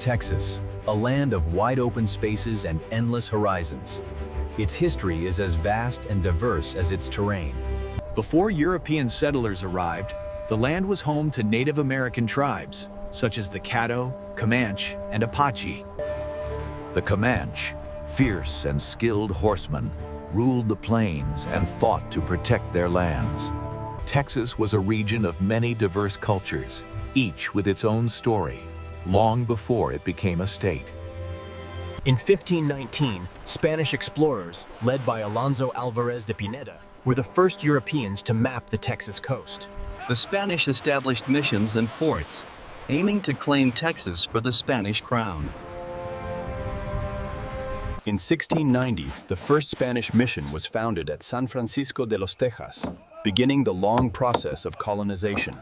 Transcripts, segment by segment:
Texas, a land of wide open spaces and endless horizons. Its history is as vast and diverse as its terrain. Before European settlers arrived, the land was home to Native American tribes, such as the Caddo, Comanche, and Apache. The Comanche, fierce and skilled horsemen, ruled the plains and fought to protect their lands. Texas was a region of many diverse cultures, each with its own story, long before it became a state. In 1519, Spanish explorers, led by Alonso Alvarez de Pineda, were the first Europeans to map the Texas coast. The Spanish established missions and forts, aiming to claim Texas for the Spanish crown. In 1690, the first Spanish mission was founded at San Francisco de los Tejas, beginning the long process of colonization.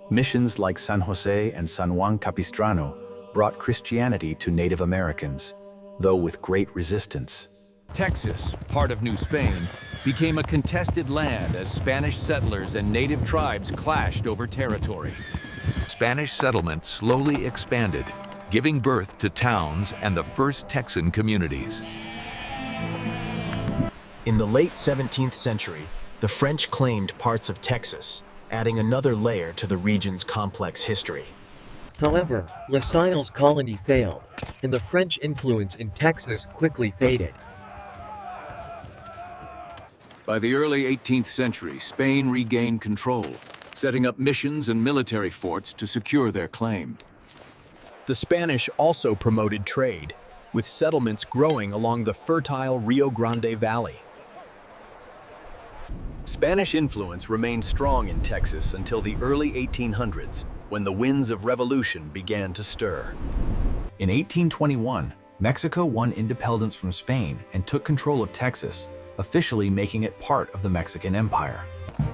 Missions like San Jose and San Juan Capistrano brought Christianity to Native Americans, though with great resistance. Texas, part of New Spain, became a contested land as Spanish settlers and native tribes clashed over territory. Spanish settlement slowly expanded, giving birth to towns and the first Texan communities. In the late 17th century, the French claimed parts of Texas, adding another layer to the region's complex history. However, La Salle's colony failed, and the French influence in Texas quickly faded. By the early 18th century, Spain regained control, setting up missions and military forts to secure their claim. The Spanish also promoted trade, with settlements growing along the fertile Rio Grande Valley. Spanish influence remained strong in Texas until the early 1800s, when the winds of revolution began to stir. In 1821, Mexico won independence from Spain and took control of Texas, officially making it part of the Mexican Empire.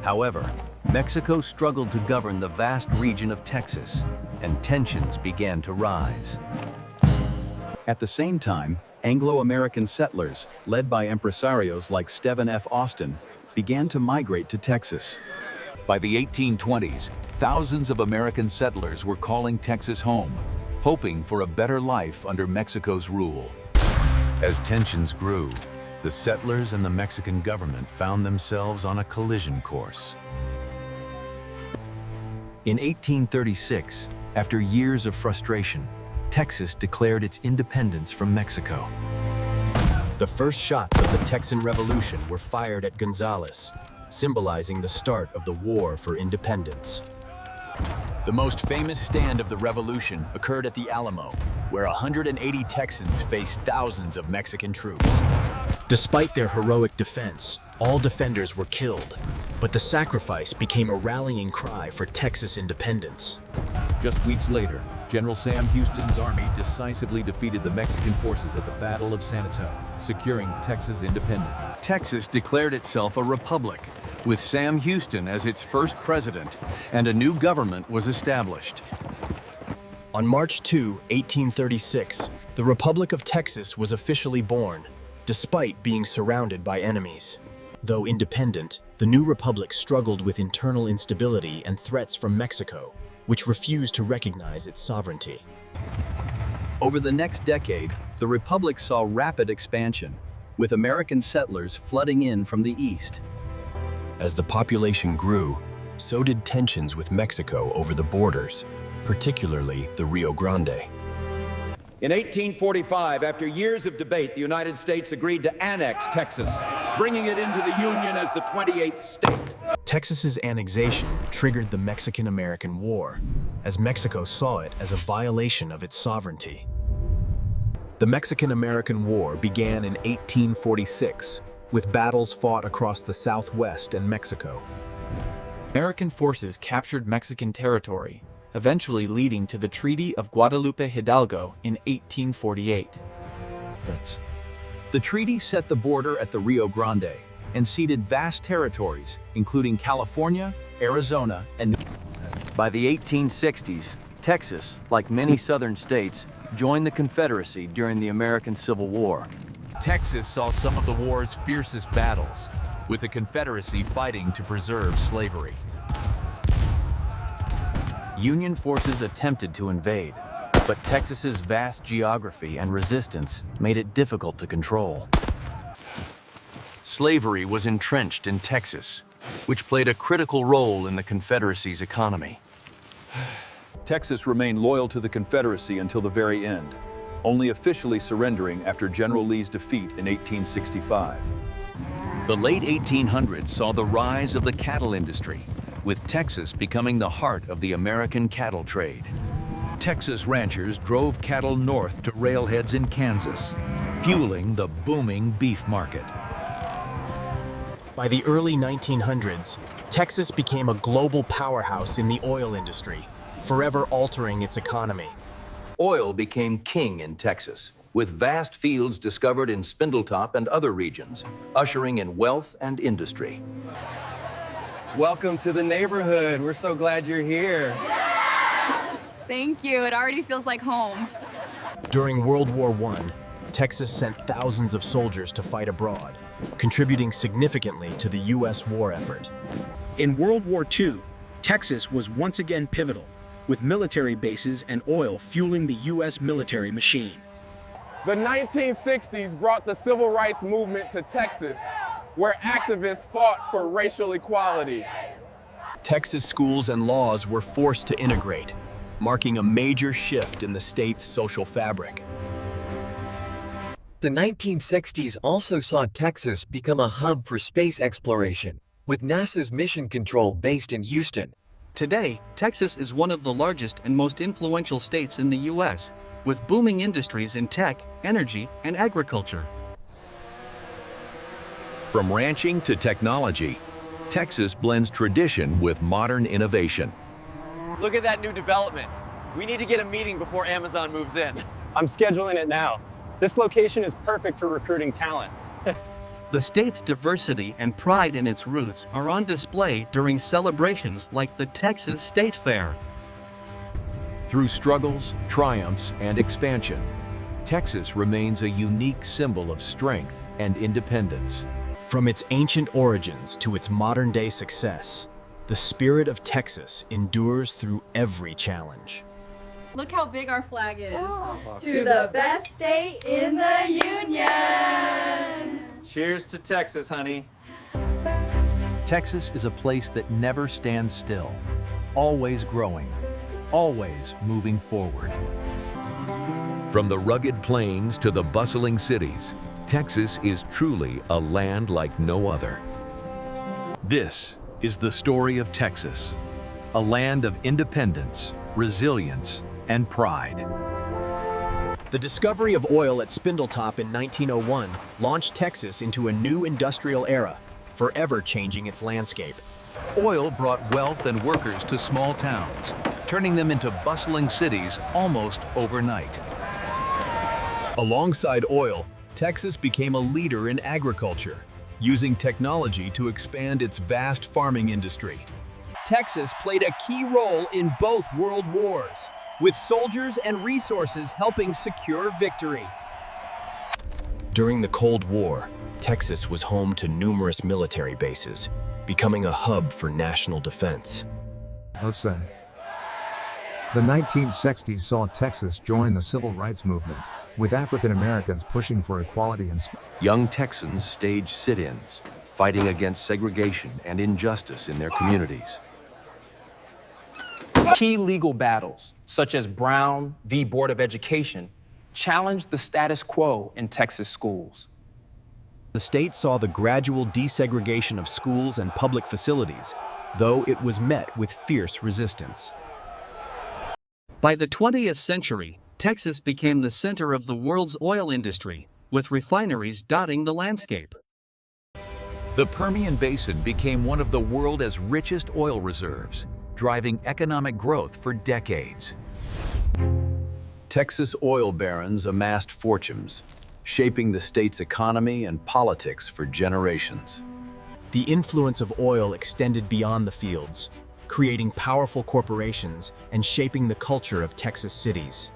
However, Mexico struggled to govern the vast region of Texas, and tensions began to rise. At the same time, Anglo-American settlers, led by impresarios like Stephen F. Austin, began to migrate to Texas. By the 1820s, thousands of American settlers were calling Texas home, hoping for a better life under Mexico's rule. As tensions grew, the settlers and the Mexican government found themselves on a collision course. In 1836, after years of frustration, Texas declared its independence from Mexico. The first shots of the Texan Revolution were fired at Gonzales, symbolizing the start of the War for Independence. The most famous stand of the revolution occurred at the Alamo, where 180 Texans faced thousands of Mexican troops. Despite their heroic defense, all defenders were killed, but the sacrifice became a rallying cry for Texas independence. Just weeks later, General Sam Houston's army decisively defeated the Mexican forces at the Battle of San Antonio, securing Texas independence. Texas declared itself a republic, with Sam Houston as its first president, and a new government was established. On March 2, 1836, the Republic of Texas was officially born, despite being surrounded by enemies. Though independent, the new republic struggled with internal instability and threats from Mexico, which refused to recognize its sovereignty. Over the next decade, the republic saw rapid expansion, with American settlers flooding in from the east. As the population grew, so did tensions with Mexico over the borders, particularly the Rio Grande. In 1845, after years of debate, the United States agreed to annex Texas, bringing it into the Union as the 28th state. Texas's annexation triggered the Mexican-American War, as Mexico saw it as a violation of its sovereignty. The Mexican-American War began in 1846, with battles fought across the Southwest and Mexico. American forces captured Mexican territory, eventually leading to the Treaty of Guadalupe Hidalgo in 1848. The treaty set the border at the Rio Grande and ceded vast territories, including California, Arizona, and By the 1860s, Texas, like many southern states, joined the Confederacy during the American Civil War. Texas saw some of the war's fiercest battles, with the Confederacy fighting to preserve slavery. Union forces attempted to invade, But Texas's vast geography and resistance made it difficult to control. Slavery was entrenched in Texas, which played a critical role in the Confederacy's economy. Texas remained loyal to the Confederacy until the very end, only officially surrendering after General Lee's defeat in 1865. The late 1800s saw the rise of the cattle industry, with Texas becoming the heart of the American cattle trade. Texas ranchers drove cattle north to railheads in Kansas, fueling the booming beef market. By the early 1900s, Texas became a global powerhouse in the oil industry, forever altering its economy. Oil became king in Texas, with vast fields discovered in Spindletop and other regions, ushering in wealth and industry. Welcome to the neighborhood. We're so glad you're here. Thank you. It already feels like home. During World War I, Texas sent thousands of soldiers to fight abroad, contributing significantly to the U.S. war effort. In World War II, Texas was once again pivotal, with military bases and oil fueling the U.S. military machine. The 1960s brought the civil rights movement to Texas, where activists fought for racial equality. Texas schools and laws were forced to integrate, marking a major shift in the state's social fabric. The 1960s also saw Texas become a hub for space exploration, with NASA's Mission Control based in Houston. Today, Texas is one of the largest and most influential states in the U.S., with booming industries in tech, energy, and agriculture. From ranching to technology, Texas blends tradition with modern innovation. Look at that new development. We need to get a meeting before Amazon moves in. I'm scheduling it now. This location is perfect for recruiting talent. The state's diversity and pride in its roots are on display during celebrations like the Texas State Fair. Through struggles, triumphs, and expansion, Texas remains a unique symbol of strength and independence. From its ancient origins to its modern-day success, the spirit of Texas endures through every challenge. Look how big our flag is. To the best state in the union. Cheers to Texas, honey. Texas is a place that never stands still, always growing, always moving forward. From the rugged plains to the bustling cities, Texas is truly a land like no other. This is the story of Texas, a land of independence, resilience, and pride. The discovery of oil at Spindletop in 1901 launched Texas into a new industrial era, forever changing its landscape. Oil brought wealth and workers to small towns, turning them into bustling cities almost overnight. Alongside oil, Texas became a leader in agriculture, using technology to expand its vast farming industry. Texas played a key role in both world wars, with soldiers and resources helping secure victory. During the Cold War, Texas was home to numerous military bases, becoming a hub for national defense. Listen. The 1960s saw Texas join the civil rights movement, with African Americans pushing for equality in schools. Young Texans staged sit-ins, fighting against segregation and injustice in their communities. Key legal battles, such as Brown v. Board of Education, challenged the status quo in Texas schools. The state saw the gradual desegregation of schools and public facilities, though it was met with fierce resistance. By the 20th century, Texas became the center of the world's oil industry, with refineries dotting the landscape. The Permian Basin became one of the world's richest oil reserves, driving economic growth for decades. Texas oil barons amassed fortunes, shaping the state's economy and politics for generations. The influence of oil extended beyond the fields, creating powerful corporations and shaping the culture of Texas cities.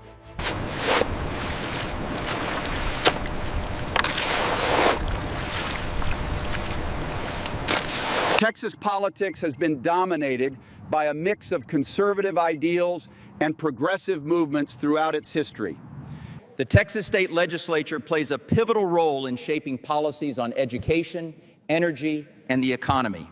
Texas politics has been dominated by a mix of conservative ideals and progressive movements throughout its history. The Texas state legislature plays a pivotal role in shaping policies on education, energy, and the economy.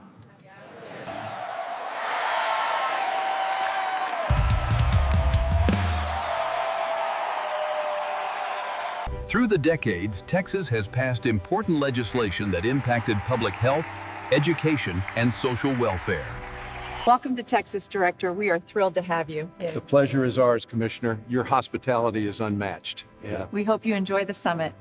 Through the decades, Texas has passed important legislation that impacted public health, education, and social welfare. Welcome to Texas, Director. We are thrilled to have you. The pleasure is ours, Commissioner. Your hospitality is unmatched. We hope you enjoy the summit.